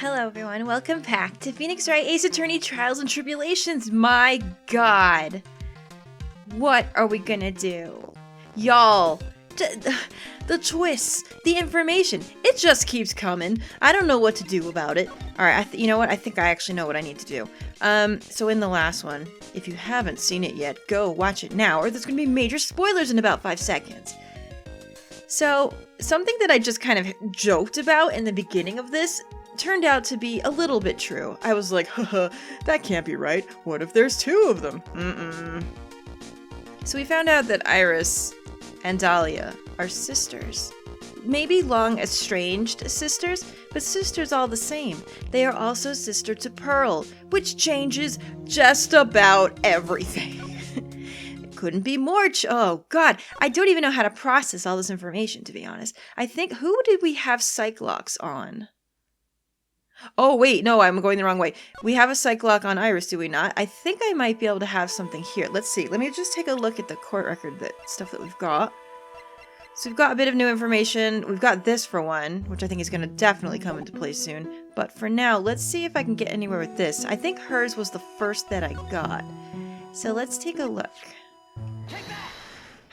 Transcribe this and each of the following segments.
Hello everyone, welcome back to Phoenix Wright Ace Attorney Trials and Tribulations. My god. What are we gonna do? Y'all, the twists, the information, it just keeps coming. I don't know what to do about it. Alright, you know what? I think I actually know what I need to do. So in the last one, if you haven't seen it yet, go watch it now, or there's gonna be major spoilers in about 5 seconds. So, something that I just kind of joked about in the beginning of this turned out to be a little bit true. I was like, haha, that can't be right. What if there's 2 of them? So we found out that Iris and Dahlia are sisters. Maybe long estranged sisters, but sisters all the same. They are also sister to Pearl, which changes just about everything. Couldn't be more oh god, I don't even know how to process all this information, to be honest. I think, who did we have psych locks on? Oh wait, no, I'm going the wrong way. We have a psych lock on Iris, do we not? I think I might be able to have something here. Let's see, let me just take a look at the court record, stuff that we've got. So we've got a bit of new information. We've got this for one, which I think is going to definitely come into play soon. But for now, let's see if I can get anywhere with this. I think hers was the first that I got. So let's take a look.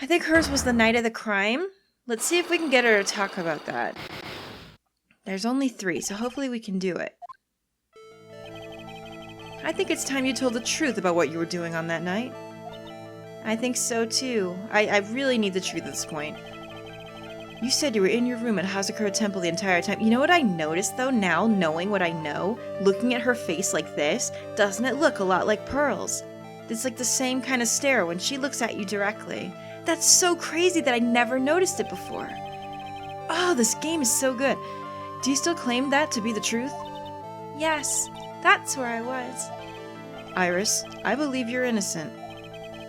I think hers was the night of the crime. Let's see if we can get her to talk about that. There's only 3, so hopefully we can do it. I think it's time you told the truth about what you were doing on that night. I think so too. I really need the truth at this point. You said you were in your room at Hazakura Temple the entire time. You know what I noticed though now, knowing what I know? Looking at her face like this, doesn't it look a lot like Pearl's? It's like the same kind of stare when she looks at you directly. That's so crazy that I never noticed it before. Oh, this game is so good. Do you still claim that to be the truth? Yes, that's where I was. Iris, I believe you're innocent.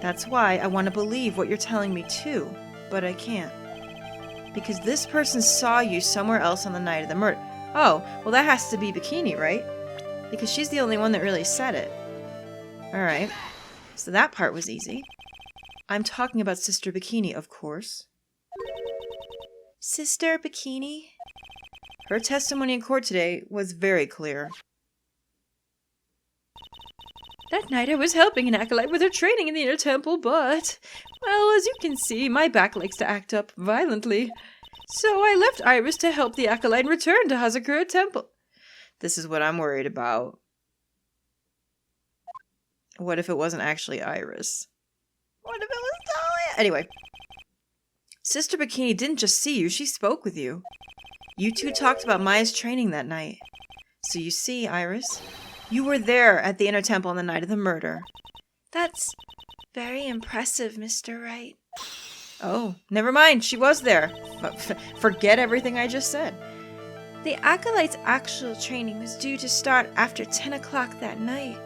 That's why I want to believe what you're telling me too, but I can't. Because this person saw you somewhere else on the night of the murder. Oh, well that has to be Bikini, right? Because she's the only one that really said it. Alright, so that part was easy. I'm talking about Sister Bikini, of course. Sister Bikini? Her testimony in court today was very clear. That night I was helping an acolyte with her training in the inner temple, but, well, as you can see, my back likes to act up violently. So I left Iris to help the acolyte return to Hazakura Temple. This is what I'm worried about. What if it wasn't actually Iris? What if it was Dahlia? Anyway. Sister Bikini didn't just see you, she spoke with you. You two talked about Maya's training that night. So you see, Iris, you were there at the inner temple on the night of the murder. That's very impressive, Mr. Wright. Oh, never mind, she was there. Forget everything I just said. The acolyte's actual training was due to start after 10 o'clock that night.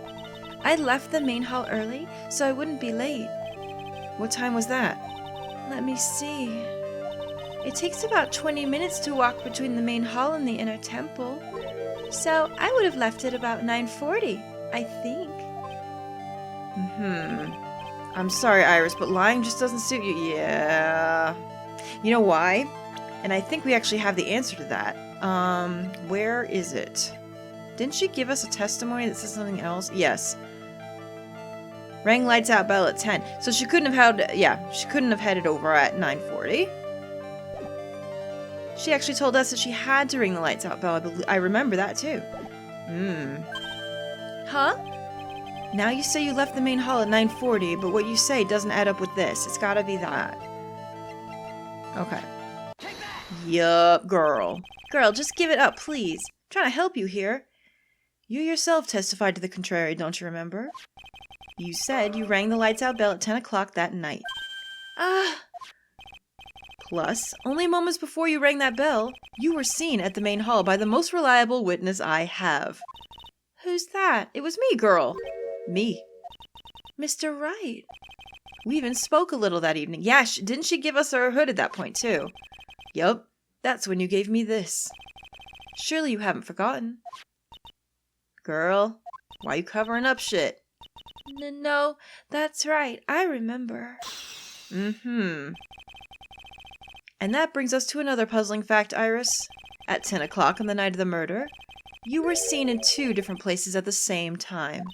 I left the main hall early, so I wouldn't be late. What time was that? Let me see. It takes about 20 minutes to walk between the main hall and the inner temple. So I would have left at about 9:40, I think. I'm sorry, Iris, but lying just doesn't suit you. Yeah. You know why? And I think we actually have the answer to that. Where is it? Didn't she give us a testimony that says something else? Yes. Rang lights out bell at 10. So she couldn't have she couldn't have headed over at 9:40. She actually told us that she had to ring the lights out bell. I remember that too. Huh? Now you say you left the main hall at 9:40, but what you say doesn't add up with this. It's gotta be that. Okay. Yup, girl. Girl, just give it up, please. I'm trying to help you here. You yourself testified to the contrary, don't you remember? You said you rang the lights out bell at 10 o'clock that night. Plus, only moments before you rang that bell, you were seen at the main hall by the most reliable witness I have. Who's that? It was me, girl. Me. Mr. Wright. We even spoke a little that evening. Yeah, didn't she give us her hood at that point, too? Yup, that's when you gave me this. Surely you haven't forgotten. Girl, why you covering up shit? No, that's right. I remember. And that brings us to another puzzling fact, Iris. At 10 o'clock on the night of the murder, you were seen in 2 different places at the same time.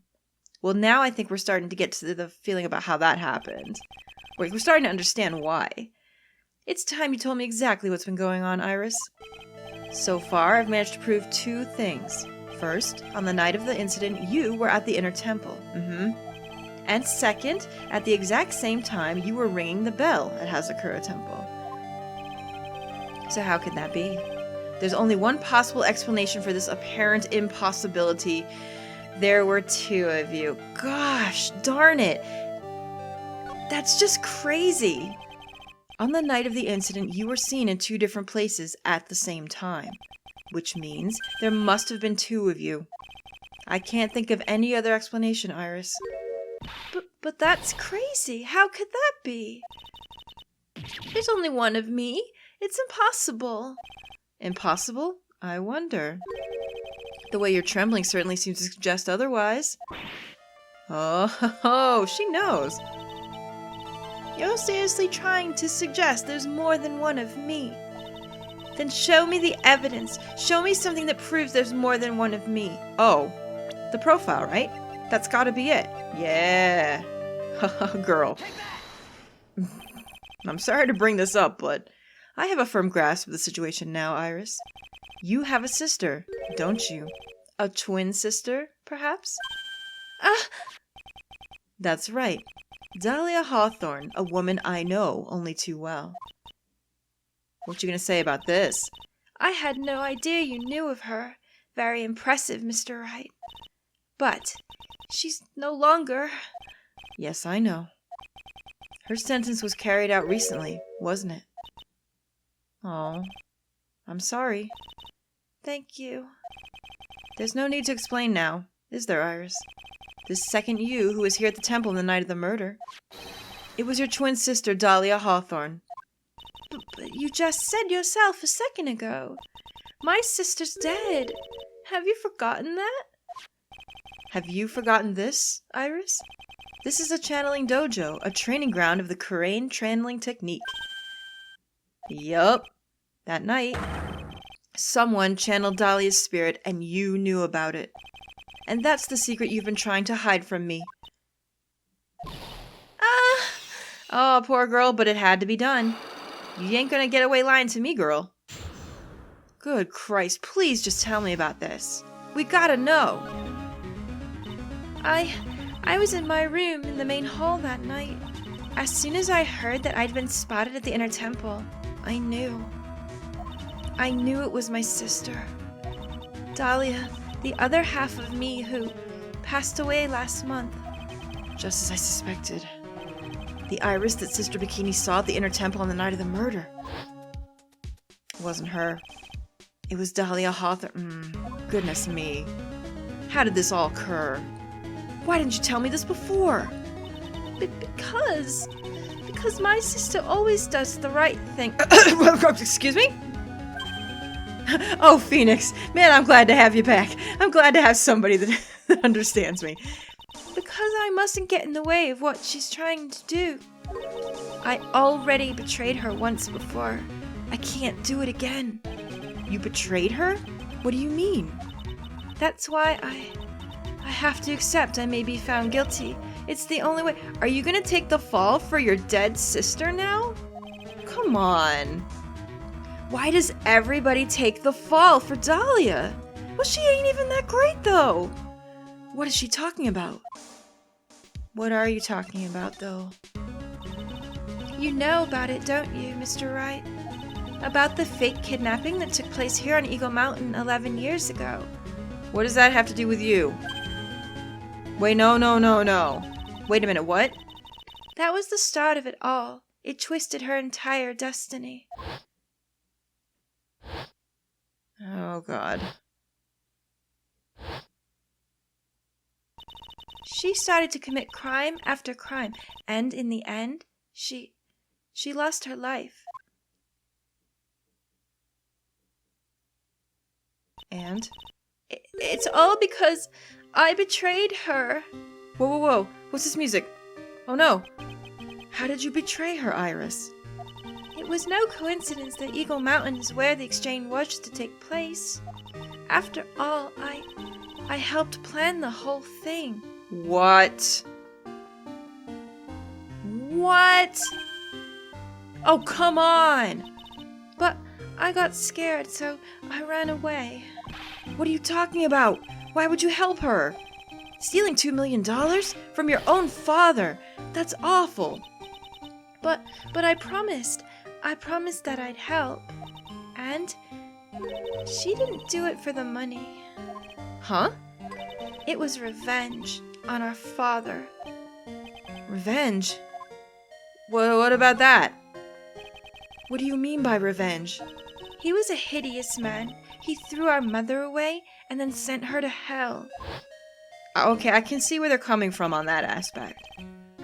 Well, now I think we're starting to get to the feeling about how that happened. We're starting to understand why. It's time you told me exactly what's been going on, Iris. So far, I've managed to prove 2 things. First, on the night of the incident, you were at the inner temple. And second, at the exact same time, you were ringing the bell at Hazakura Temple. So how could that be? There's only one possible explanation for this apparent impossibility. There were 2 of you. Gosh, darn it. That's just crazy. On the night of the incident, you were seen in 2 different places at the same time, which means there must have been 2 of you. I can't think of any other explanation, Iris. But that's crazy. How could that be? There's only one of me. It's impossible. Impossible? I wonder. The way you're trembling certainly seems to suggest otherwise. Oh, she knows. You're seriously trying to suggest there's more than one of me? Then show me the evidence. Show me something that proves there's more than one of me. Oh, the profile, right? That's gotta be it. Yeah. Girl. I'm sorry to bring this up, but I have a firm grasp of the situation now, Iris. You have a sister, don't you? A twin sister, perhaps? That's right. Dahlia Hawthorne, a woman I know only too well. What you gonna say about this? I had no idea you knew of her. Very impressive, Mr. Wright. But she's no longer... Yes, I know. Her sentence was carried out recently, wasn't it? Oh, I'm sorry. Thank you. There's no need to explain now, is there, Iris? This second you who was here at the temple on the night of the murder. It was your twin sister, Dahlia Hawthorne. But you just said yourself a second ago. My sister's dead. Have you forgotten that? Have you forgotten this, Iris? This is a channeling dojo, a training ground of the Kurain channeling technique. Yup. That night, someone channeled Dahlia's spirit and you knew about it. And that's the secret you've been trying to hide from me. Oh, poor girl, but it had to be done. You ain't gonna get away lying to me, girl. Good Christ, please just tell me about this. We gotta know. I was in my room in the main hall that night. As soon as I heard that I'd been spotted at the inner temple, I knew. I knew it was my sister. Dahlia, the other half of me who passed away last month. Just as I suspected. The Iris that Sister Bikini saw at the inner temple on the night of the murder. It wasn't her. It was Dahlia Hawthorne. Goodness me. How did this all occur? Why didn't you tell me this before? Because my sister always does the right thing. Excuse me? Oh, Phoenix. Man, I'm glad to have you back. I'm glad to have somebody that understands me. Because I mustn't get in the way of what she's trying to do. I already betrayed her once before. I can't do it again. You betrayed her? What do you mean? That's why I have to accept I may be found guilty. It's the only way. Are you gonna take the fall for your dead sister now? Come on. Why does everybody take the fall for Dahlia? Well, she ain't even that great, though. What is she talking about? What are you talking about, though? You know about it, don't you, Mr. Wright? About the fake kidnapping that took place here on Eagle Mountain 11 years ago. What does that have to do with you? Wait, no. Wait a minute, what? That was the start of it all. It twisted her entire destiny. Oh, God. She started to commit crime after crime, and in the end, she lost her life. And? It's all because I betrayed her. Whoa. What's this music? Oh no. How did you betray her, Iris? It was no coincidence that Eagle Mountain is where the exchange was to take place. After all, I helped plan the whole thing. What? What? Oh, come on! But I got scared, so I ran away. What are you talking about? Why would you help her? Stealing $2 million from your own father? That's awful. But I promised. I promised that I'd help. And she didn't do it for the money. Huh? It was revenge on our father. Revenge? What about that? What do you mean by revenge? He was a hideous man. He threw our mother away and then sent her to hell. Okay, I can see where they're coming from on that aspect.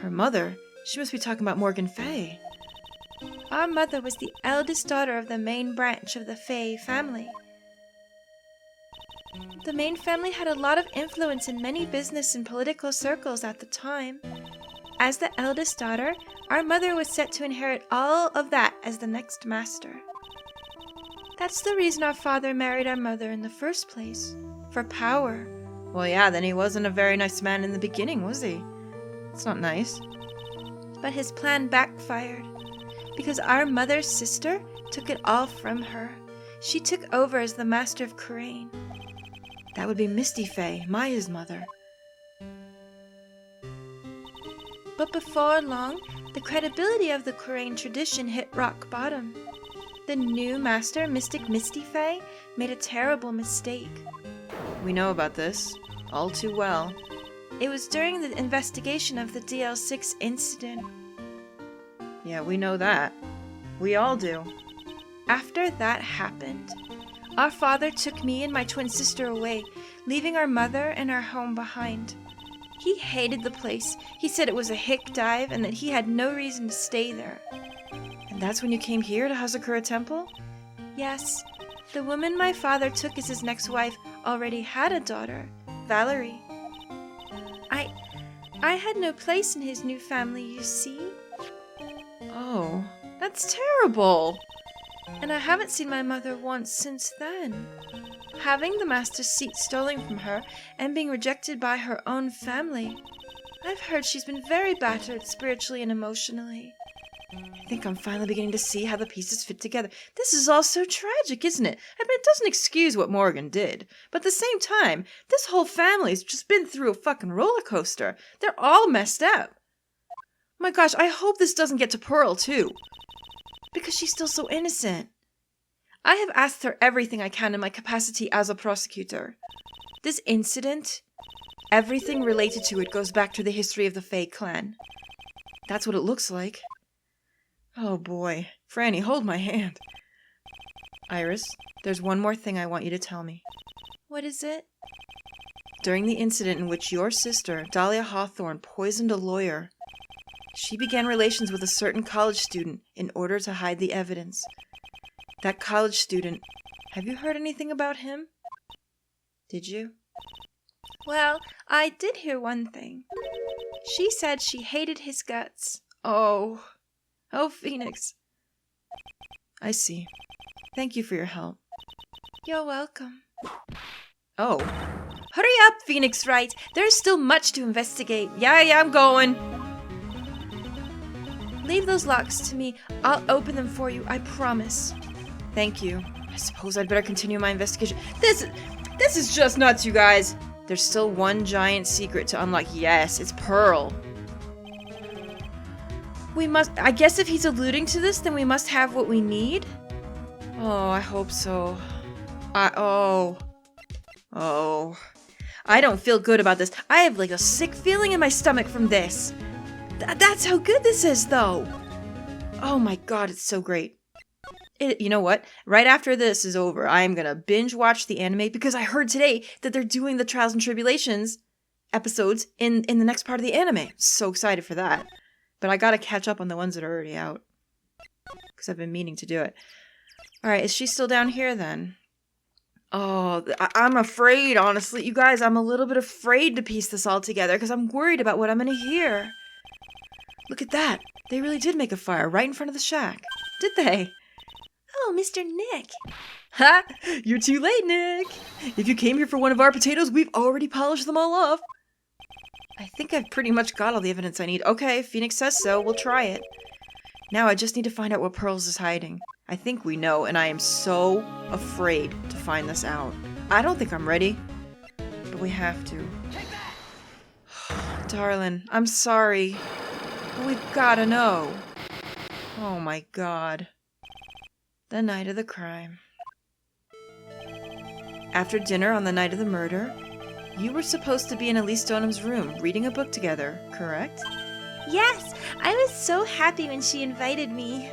Her mother? She must be talking about Morgan Fay. Our mother was the eldest daughter of the main branch of the Fay family. The main family had a lot of influence in many business and political circles at the time. As the eldest daughter, our mother was set to inherit all of that as the next master. That's the reason our father married our mother in the first place. For power. Well, yeah, then he wasn't a very nice man in the beginning, was he? It's not nice. But his plan backfired. Because our mother's sister took it all from her. She took over as the master of Kurain. That would be Misty Fay, Maya's mother. But before long, the credibility of the Kurain tradition hit rock bottom. The new master, Mystic Misty Fay, made a terrible mistake. We know about this, all too well. It was during the investigation of the DL6 incident. Yeah, we know that. We all do. After that happened, our father took me and my twin sister away, leaving our mother and our home behind. He hated the place. He said it was a hick dive and that he had no reason to stay there. And that's when you came here to Hazakura Temple? Yes. The woman my father took as his next wife already had a daughter, Valerie. I had no place in his new family, you see. Oh, that's terrible. And I haven't seen my mother once since then. Having the master's seat stolen from her and being rejected by her own family, I've heard she's been very battered spiritually and emotionally. I think I'm finally beginning to see how the pieces fit together. This is all so tragic, isn't it? I mean, it doesn't excuse what Morgan did. But at the same time, this whole family's just been through a fucking roller coaster. They're all messed up. My gosh, I hope this doesn't get to Pearl, too. Because she's still so innocent. I have asked her everything I can in my capacity as a prosecutor. This incident, everything related to it goes back to the history of the Fae clan. That's what it looks like. Oh boy. Franny, hold my hand. Iris, there's one more thing I want you to tell me. What is it? During the incident in which your sister, Dahlia Hawthorne, poisoned a lawyer, she began relations with a certain college student in order to hide the evidence. That college student, have you heard anything about him? Did you? Well, I did hear one thing. She said she hated his guts. Oh, Phoenix. I see. Thank you for your help. You're welcome. Oh. Hurry up, Phoenix Wright. There's still much to investigate. Yeah, I'm going. Leave those locks to me. I'll open them for you, I promise. Thank you. I suppose I'd better continue my investigation. This is just nuts, you guys. There's still one giant secret to unlock. Yes, it's Pearl. We must... I guess if he's alluding to this, then we must have what we need? Oh, I hope so. Oh. I don't feel good about this. I have like a sick feeling in my stomach from this. That's how good this is, though. Oh my god, it's so great. You know what? Right after this is over, I am gonna binge watch the anime because I heard today that they're doing the Trials and Tribulations episodes in the next part of the anime. I'm so excited for that. But I gotta catch up on the ones that are already out. Because I've been meaning to do it. Alright, is she still down here then? Oh, I'm afraid, honestly. You guys, I'm a little bit afraid to piece this all together because I'm worried about what I'm gonna hear. Look at that. They really did make a fire right in front of the shack. Did they? Oh, Mr. Nick. Ha! You're too late, Nick! If you came here for one of our potatoes, we've already polished them all off. I think I've pretty much got all the evidence I need. Okay, if Phoenix says so, we'll try it. Now I just need to find out what Pearls is hiding. I think we know, and I am so afraid to find this out. I don't think I'm ready, but we have to. Darling, I'm sorry, but we've gotta know. Oh my god. The night of the crime. After dinner on the night of the murder, you were supposed to be in Elise Stonham's room reading a book together, correct? Yes, I was so happy when she invited me.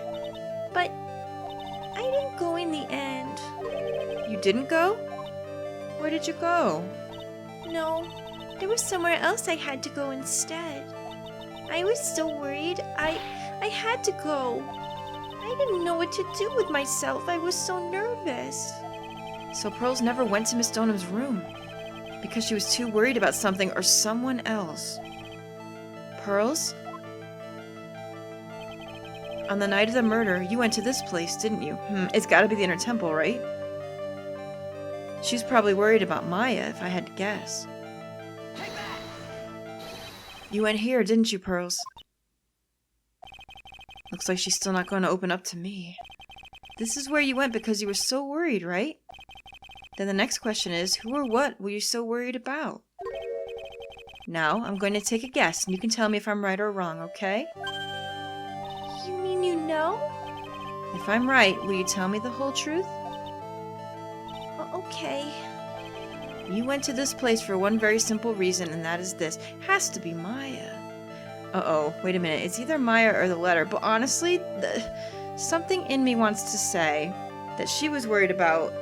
But I didn't go in the end. You didn't go? Where did you go? No, there was somewhere else I had to go instead. I was so worried. I had to go. I didn't know what to do with myself. I was so nervous. So Pearls never went to Miss Stonham's room because she was too worried about something or someone else. Pearls? On the night of the murder, you went to this place, didn't you? It's gotta be the Inner Temple, right? She's probably worried about Maya, if I had to guess. You went here, didn't you, Pearls? Looks like she's still not going to open up to me. This is where you went because you were so worried, right? Then the next question is, who or what were you so worried about? Now, I'm going to take a guess, and you can tell me if I'm right or wrong, okay? You mean you know? If I'm right, will you tell me the whole truth? Okay. You went to this place for one very simple reason, and that is this. Has to be Maya. Uh-oh, wait a minute. It's either Maya or the letter, but honestly, something in me wants to say that she was worried about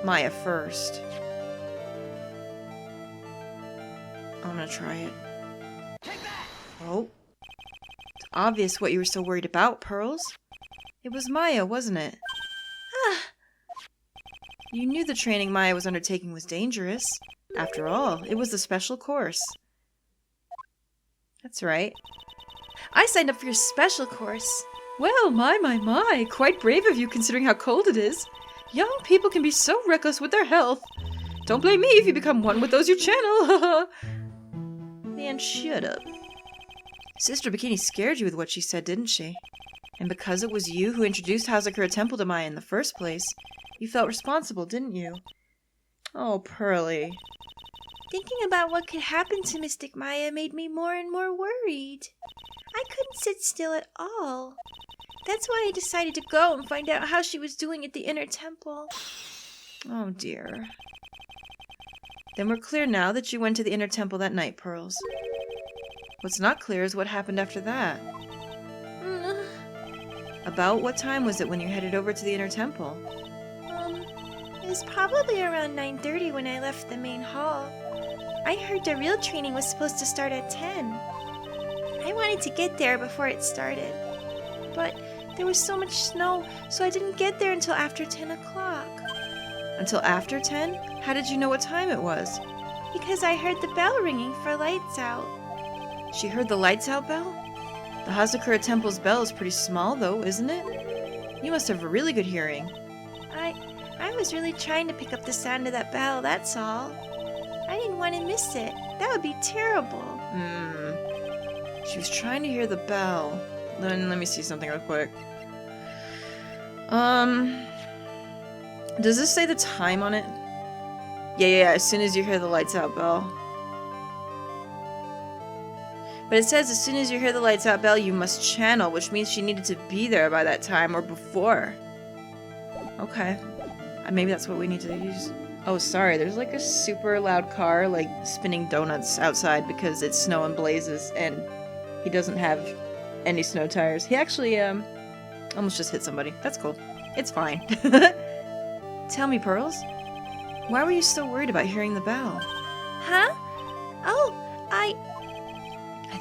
Maya first. I'm gonna try it. Oh. It's obvious what you were so worried about, Pearls. It was Maya, wasn't it? Ah. You knew the training Maya was undertaking was dangerous. After all, it was a special course. That's right. I signed up for your special course. Well, my. Quite brave of you considering how cold it is. Young people can be so reckless with their health. Don't blame me if you become one with those you channel. Man, shut up. Sister Bikini scared you with what she said, didn't she? And because it was you who introduced Hazakura Temple to Maya in the first place, you felt responsible, didn't you? Oh, Pearly. Thinking about what could happen to Mystic Maya made me more and more worried. I couldn't sit still at all. That's why I decided to go and find out how she was doing at the Inner Temple. Oh, dear. Then we're clear now that you went to the Inner Temple that night, Pearls. What's not clear is what happened after that. About what time was it when you headed over to the Inner Temple? It was probably around 9:30 when I left the main hall. I heard the real training was supposed to start at 10. I wanted to get there before it started. But there was so much snow, so I didn't get there until after 10 o'clock. Until after 10? How did you know what time it was? Because I heard the bell ringing for lights out. She heard the lights out bell? The Hazakura Temple's bell is pretty small, though, isn't it? You must have a really good hearing. I was really trying to pick up the sound of that bell, that's all. I didn't want to miss it. That would be terrible. She was trying to hear the bell. Let me see something real quick. Does this say the time on it? Yeah, as soon as you hear the lights out bell. But it says as soon as you hear the lights out bell, you must channel, which means she needed to be there by that time or before. Okay. Maybe that's what we need to use. Oh, sorry, there's like a super loud car, like, spinning donuts outside because it's snow and blazes, and he doesn't have any snow tires. He actually, almost just hit somebody. That's cool. It's fine. Tell me, Pearls, why were you so worried about hearing the bell? Huh? Oh, I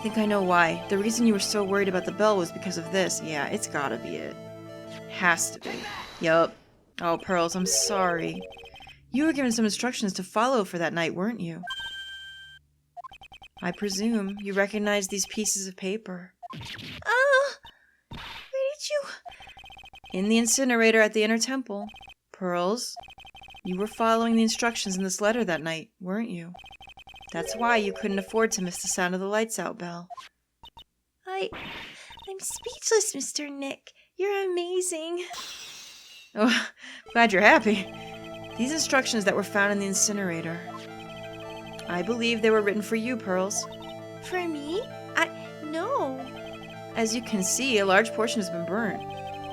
think I know why. The reason you were so worried about the bell was because of this. Yeah, it's gotta be it. Has to be. Yup. Oh, Pearls, I'm sorry. You were given some instructions to follow for that night, weren't you? I presume you recognize these pieces of paper. where did In the incinerator at the inner temple. Pearls, you were following the instructions in this letter that night, weren't you? That's why you couldn't afford to miss the sound of the lights out bell. I'm speechless, Mr. Nick. You're amazing. Oh, glad you're happy. These instructions that were found in the incinerator. I believe they were written for you, Pearls. For me? No. As you can see, a large portion has been burned,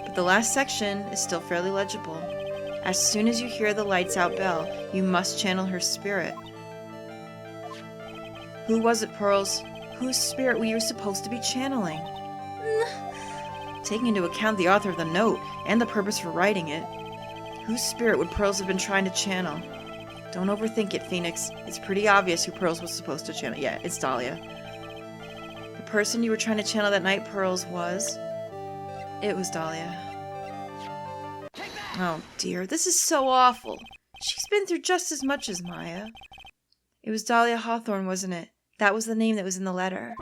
but the last section is still fairly legible. As soon as you hear the lights out bell, you must channel her spirit. Who was it, Pearls? Whose spirit were you supposed to be channeling? Taking into account the author of the note and the purpose for writing it, whose spirit would Pearls have been trying to channel? Don't overthink it, Phoenix. It's pretty obvious who Pearls was supposed to channel. Yeah, it's Dahlia. The person you were trying to channel that night, Pearls, was... It was Dahlia. Oh dear, this is so awful. She's been through just as much as Maya. It was Dahlia Hawthorne, wasn't it? That was the name that was in the letter.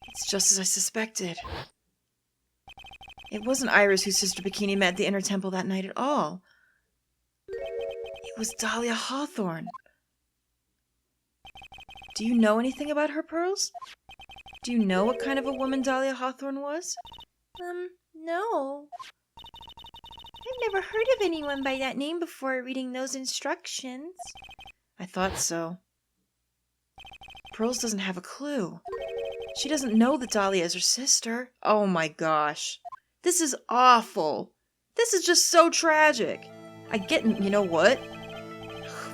It's just as I suspected. It wasn't Iris whose sister Bikini met at the inner temple that night at all. It was Dahlia Hawthorne. Do you know anything about her, Pearls? Do you know what kind of a woman Dahlia Hawthorne was? No. I've never heard of anyone by that name before reading those instructions. I thought so. Pearls doesn't have a clue. She doesn't know that Dahlia is her sister. Oh my gosh. This is awful. This is just so tragic. I get, you know what?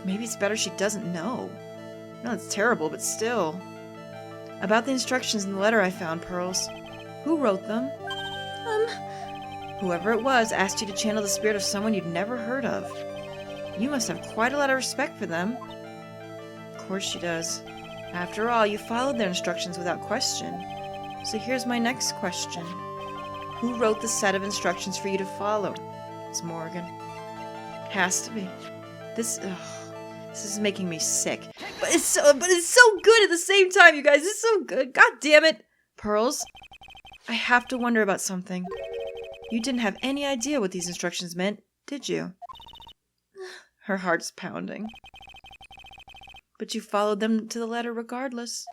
Maybe it's better she doesn't know. No, it's terrible, but still. About the instructions in the letter I found, Pearls. Who wrote them? Whoever it was asked you to channel the spirit of someone you'd never heard of. You must have quite a lot of respect for them. Of course she does. After all, you followed their instructions without question. So here's my next question. Who wrote the set of instructions for you to follow? It's Morgan. Has to be. This is making me sick. But it's so good at the same time, you guys. It's so good. God damn it. Pearls, I have to wonder about something. You didn't have any idea what these instructions meant, did you? Her heart's pounding. But you followed them to the letter regardless.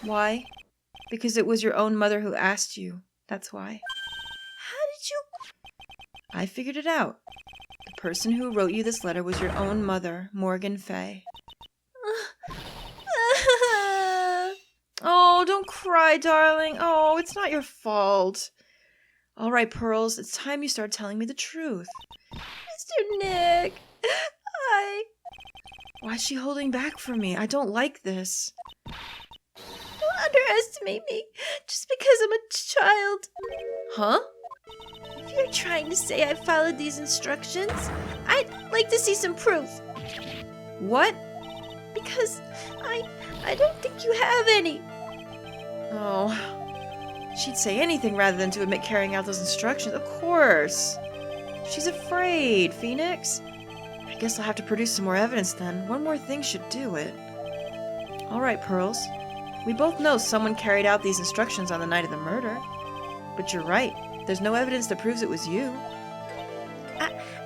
Why? Because it was your own mother who asked you. That's why. How did you... I figured it out. The person who wrote you this letter was your own mother, Morgan Fay. Oh, don't cry, darling. Oh, it's not your fault. All right, Pearls, it's time you start telling me the truth. Mr. Nick, Why is she holding back from me? I don't like this. Don't underestimate me just because I'm a child. Huh? If you're trying to say I followed these instructions, I'd like to see some proof. What? Because I don't think you have any. Oh, she'd say anything rather than to admit carrying out those instructions. Of course. She's afraid, Phoenix. I guess I'll have to produce some more evidence then. One more thing should do it. All right, Pearls. We both know someone carried out these instructions on the night of the murder. But you're right. There's no evidence that proves it was you.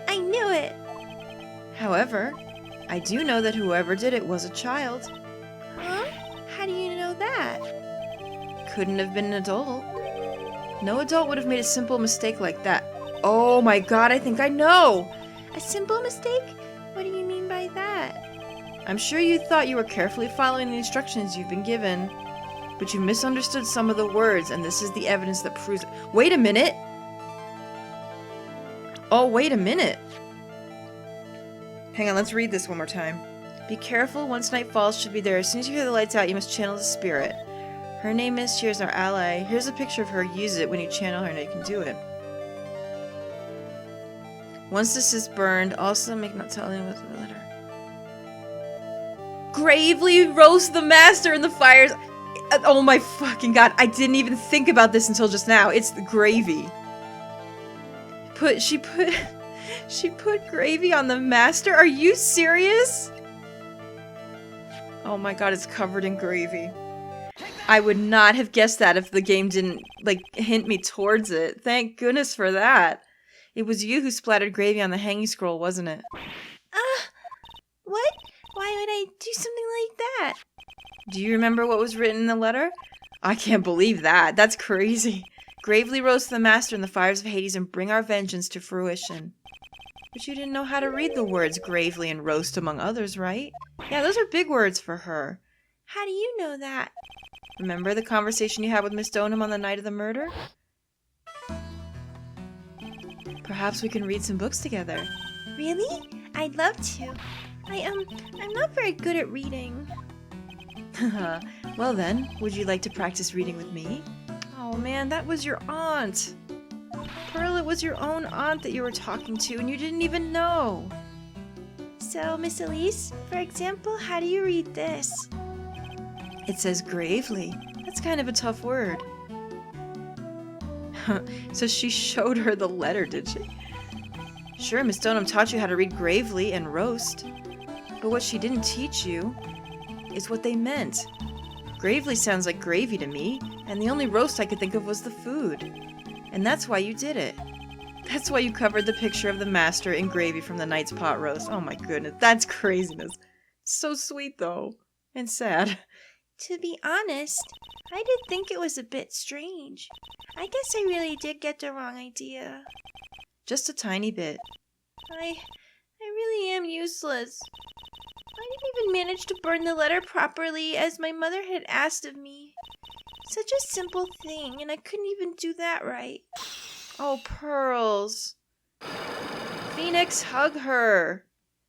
I knew it. However, I do know that whoever did it was a child. Huh? How do you know that? Couldn't have been an adult. No adult would have made a simple mistake like that. Oh my god, I think I know! A simple mistake? What do you mean by that? I'm sure you thought you were carefully following the instructions you've been given, but you misunderstood some of the words, and this is the evidence that proves it. Wait a minute! Oh, wait a minute! Hang on, let's read this one more time. Be careful, once night falls, should be there. As soon as you hear the lights out, you must channel the spirit. Her name is, she is our ally. Here's a picture of her. Use it when you channel her, and you can do it. Once this is burned, also make not tell anyone the letter. Gravely roast the master in the fires. Oh my fucking god, I didn't even think about this until just now. It's the gravy. She put gravy on the master? Are you serious? Oh my god, it's covered in gravy. I would not have guessed that if the game didn't, hint me towards it. Thank goodness for that. It was you who splattered gravy on the hanging scroll, wasn't it? What? Why would I do something like that? Do you remember what was written in the letter? I can't believe that. That's crazy. Gravely roast the master in the fires of Hades and bring our vengeance to fruition. But you didn't know how to read the words gravely and roast among others, right? Yeah, those are big words for her. How do you know that? Remember the conversation you had with Miss Donham on the night of the murder? Perhaps we can read some books together. Really? I'd love to. I'm not very good at reading. Well then, would you like to practice reading with me? Oh man, that was your aunt. Pearl, it was your own aunt that you were talking to and you didn't even know. So, Miss Elise, for example, how do you read this? It says gravely. That's kind of a tough word. So she showed her the letter, did she? Sure, Miss Donham taught you how to read gravely and roast. But what she didn't teach you is what they meant. Gravely sounds like gravy to me, and the only roast I could think of was the food. And that's why you did it. That's why you covered the picture of the master in gravy from the night's pot roast. Oh my goodness, that's craziness. So sweet though, and sad. To be honest, I did think it was a bit strange. I guess I really did get the wrong idea. Just a tiny bit. I really am useless. I didn't even manage to burn the letter properly as my mother had asked of me. Such a simple thing, and I couldn't even do that right. Oh, Pearls. Phoenix, hug her.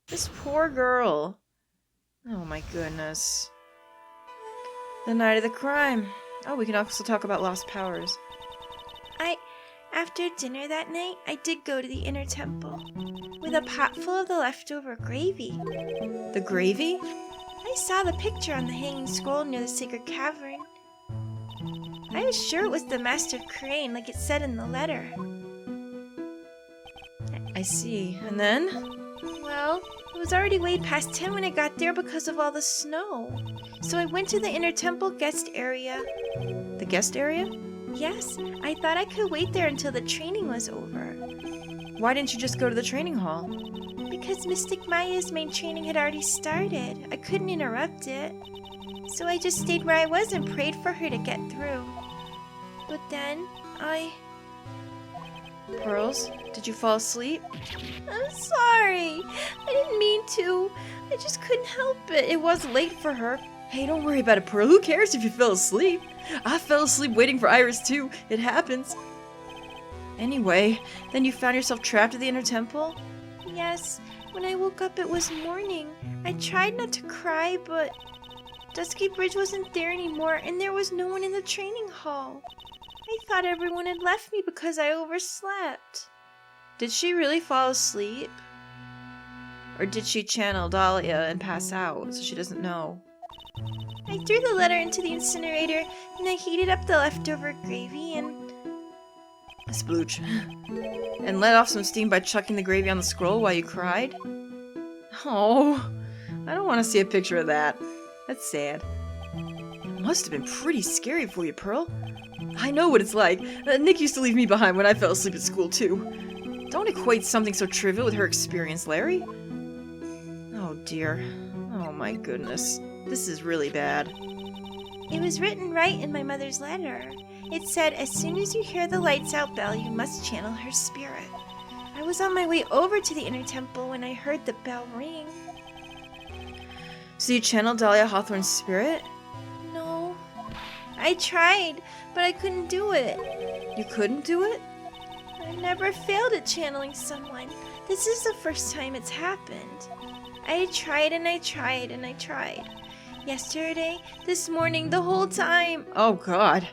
This poor girl. Oh my goodness. The night of the crime. Oh, we can also talk about lost powers. After dinner that night, I did go to the inner temple with a pot full of the leftover gravy. The gravy? I saw the picture on the hanging scroll near the sacred cavern. I was sure it was the Master Crane, like it said in the letter. I see. And then? Well, it was already way past 10 when I got there because of all the snow. So I went to the inner temple guest area. The guest area? Yes, I thought I could wait there until the training was over. Why didn't you just go to the training hall? Because Mystic Maya's main training had already started. I couldn't interrupt it. So I just stayed where I was and prayed for her to get through. But then, Pearls, did you fall asleep? I'm sorry. I didn't mean to. I just couldn't help it. It was late for her. Hey, don't worry about it, Pearl. Who cares if you fell asleep? I fell asleep waiting for Iris, too. It happens. Anyway, then you found yourself trapped at the inner temple? Yes. When I woke up, it was morning. I tried not to cry, but Dusky Bridge wasn't there anymore, and there was no one in the training hall. I thought everyone had left me because I overslept. Did she really fall asleep? Or did she channel Dahlia and pass out so she doesn't know? I threw the letter into the incinerator, and I heated up the leftover gravy and... Splooch. And let off some steam by chucking the gravy on the scroll while you cried? Oh, I don't want to see a picture of that. That's sad. It must have been pretty scary for you, Pearl. I know what it's like. Nick used to leave me behind when I fell asleep at school, too. Don't equate something so trivial with her experience, Larry. Oh, dear. Oh, my goodness. This is really bad. It was written right in my mother's letter. It said, as soon as you hear the lights out bell, you must channel her spirit. I was on my way over to the inner temple when I heard the bell ring. So you channeled Dahlia Hawthorne's spirit? No. I tried, but I couldn't do it. You couldn't do it? I never failed at channeling someone. This is the first time it's happened. I tried and I tried and I tried. Yesterday, this morning, the whole time. Oh, God.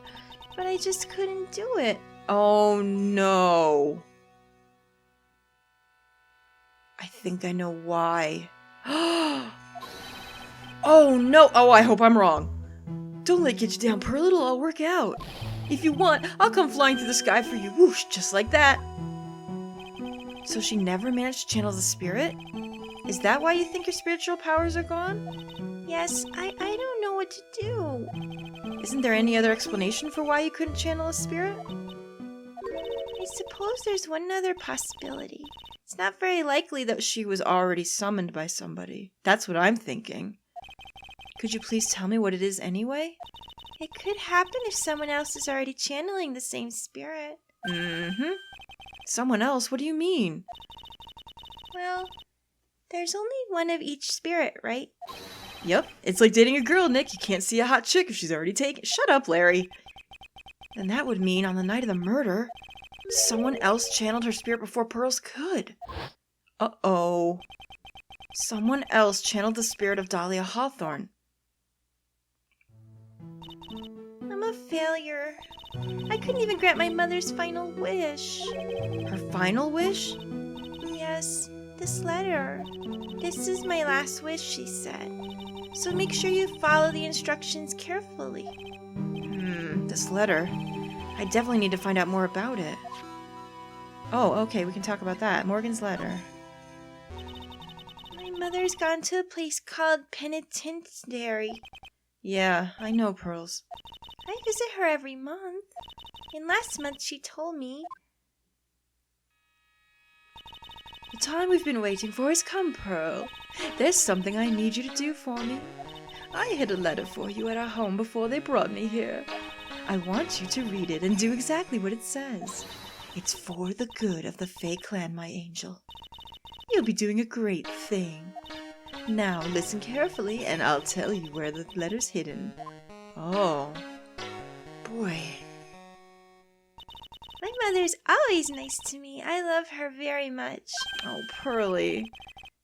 But I just couldn't do it. Oh, no. I think I know why. Oh, no. Oh, I hope I'm wrong. Don't let it get you down, Pearl. It'll all work out. If you want, I'll come flying through the sky for you. Whoosh, just like that. So she never managed to channel the spirit? Is that why you think your spiritual powers are gone? Yes, I don't know what to do. Isn't there any other explanation for why you couldn't channel a spirit? I suppose there's one other possibility. It's not very likely that she was already summoned by somebody. That's what I'm thinking. Could you please tell me what it is anyway? It could happen if someone else is already channeling the same spirit. Mm-hmm. Someone else? What do you mean? Well, there's only one of each spirit, right? Yep, it's like dating a girl, Nick. You can't see a hot chick if she's already taken. Shut up, Larry. Then that would mean on the night of the murder, someone else channeled her spirit before Pearls could. Uh-oh. Someone else channeled the spirit of Dahlia Hawthorne. I'm a failure. I couldn't even grant my mother's final wish. Her final wish? Yes, this letter. This is my last wish, she said. So make sure you follow the instructions carefully. This letter. I definitely need to find out more about it. Oh, okay, we can talk about that. Morgan's letter. My mother's gone to a place called Penitentiary. Yeah, I know, Pearls. I visit her every month. And last month she told me... The time we've been waiting for has come, Pearl. There's something I need you to do for me. I hid a letter for you at our home before they brought me here. I want you to read it and do exactly what it says. It's for the good of the Fae clan, my angel. You'll be doing a great thing. Now listen carefully and I'll tell you where the letter's hidden. Oh, boy. My mother's always nice to me. I love her very much. Oh, Pearly.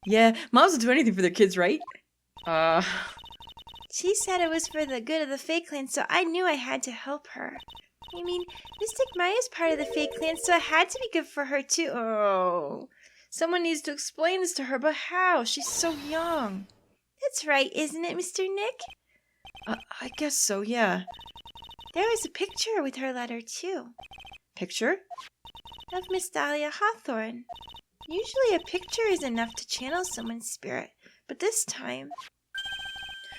Yeah, moms will do anything for their kids, right? She said it was for the good of the Fae clan, so I knew I had to help her. I mean, Mystic Maya's part of the Fae clan, so it had to be good for her too. Oh, someone needs to explain this to her, but how? She's so young. That's right, isn't it, Mr. Nick? I guess so, yeah. There was a picture with her letter, too. Picture? Of Miss Dahlia Hawthorne. Usually a picture is enough to channel someone's spirit, but this time...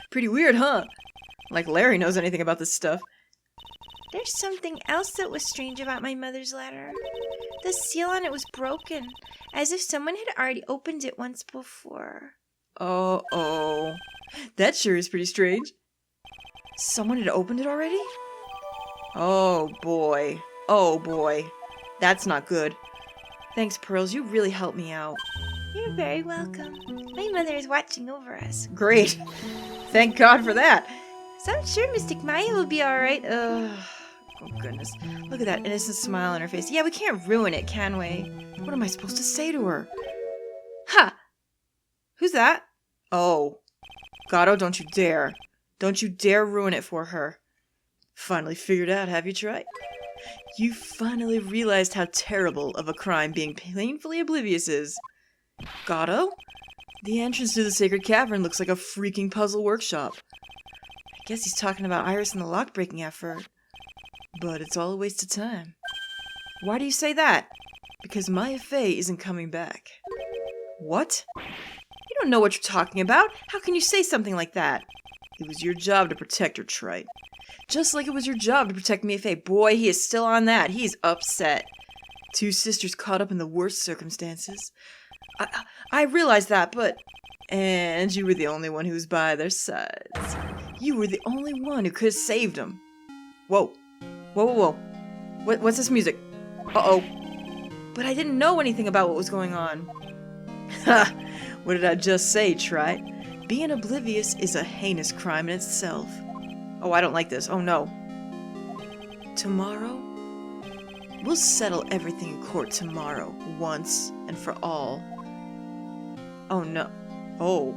Pretty weird, huh? Like Larry knows anything about this stuff. There's something else that was strange about my mother's letter. The seal on it was broken, as if someone had already opened it once before. Oh. That sure is pretty strange. Someone had opened it already? Oh boy. That's not good. Thanks, Pearls. You really helped me out. You're very welcome. My mother is watching over us. Great. Thank God for that. So I'm sure Mystic Maya will be alright. Oh, goodness. Look at that innocent smile on her face. Yeah, we can't ruin it, can we? What am I supposed to say to her? Ha! Who's that? Oh. Gato, don't you dare. Don't you dare ruin it for her. Finally figured out, have you, Wright? You finally realized how terrible of a crime being painfully oblivious is. Gato? The entrance to the sacred cavern looks like a freaking puzzle workshop. I guess he's talking about Iris and the lock-breaking effort. But it's all a waste of time. Why do you say that? Because Maya Faye isn't coming back. What? You don't know what you're talking about. How can you say something like that? It was your job to protect her, Trite. Just like it was your job to protect Mia Faye. Boy, he is still on that. He's upset. Two sisters caught up in the worst circumstances. I realize that, but... And you were the only one who was by their sides. You were the only one who could have saved them. Whoa. What's this music? Uh-oh. But I didn't know anything about what was going on. Ha! What did I just say, Trite? Being oblivious is a heinous crime in itself. Oh, I don't like this. Oh, no. Tomorrow? We'll settle everything in court tomorrow, once and for all. Oh, no. Oh.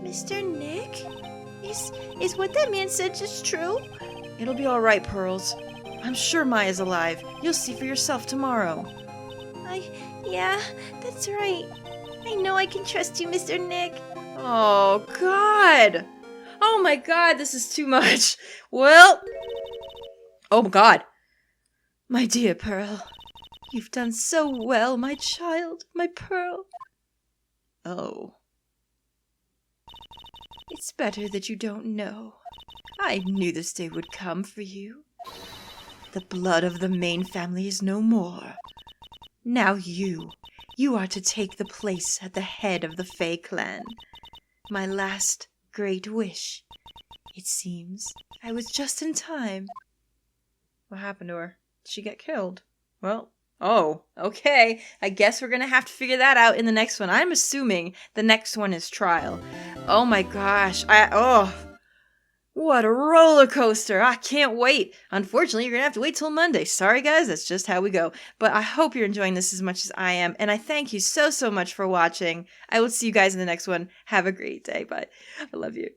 Mr. Nick? Is what that man said just true? It'll be all right, Pearls. I'm sure Maya's alive. You'll see for yourself tomorrow. Yeah, that's right. I know I can trust you, Mr. Nick. Oh, God. Oh, my God, this is too much. Well. Oh, my God. My dear Pearl, you've done so well, my child, my Pearl. Oh. It's better that you don't know. I knew this day would come for you. The blood of the main family is no more. Now you are to take the place at the head of the Fae clan. My last great wish. It seems I was just in time. What happened to her? Did she get killed? Well, oh, okay. I guess we're gonna have to figure that out in the next one. I'm assuming the next one is trial. Oh my gosh. What a roller coaster. I can't wait. Unfortunately, you're gonna have to wait till Monday. Sorry guys, that's just how we go. But I hope you're enjoying this as much as I am, and I thank you so much for watching. I will see you guys in the next one. Have a great day. Bye. I love you.